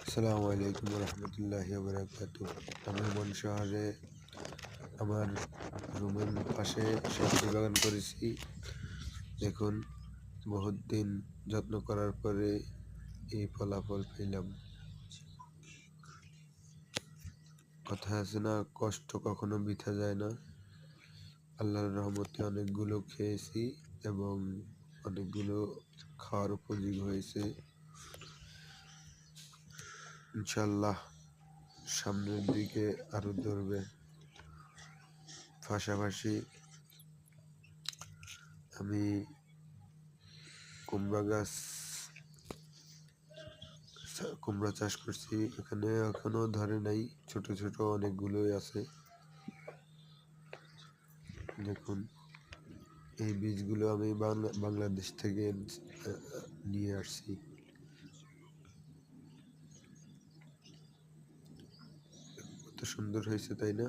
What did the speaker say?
আসসালামু আলাইকুম রহমতুল্লাহি বারাকাতু। আমি মন শহরে আমার রুমের পাশে সবজি বাগান করেছি। দেখুন, বহুত দিন যত্ন করার পরে এই ফলাফল পেলাম। কথা আছে না, কষ্ট কখনো বৃথা যায় না। আল্লাহর রহমতে অনেকগুলো খেয়েছি এবং অনেকগুলো খাওয়ার উপযোগী হয়েছে। ইনশাল্লাহ সামনের দিকে আরো ধরবে। পাশাপাশি আমি কুমড়া চাষ করছি। এখানে এখনো ধরে নাই, ছোট ছোট অনেকগুলোই আছে। দেখুন, এই বীজগুলো আমি বাংলাদেশ থেকে নিয়ে আসছি। কত সুন্দর হয়েছে, তাই না?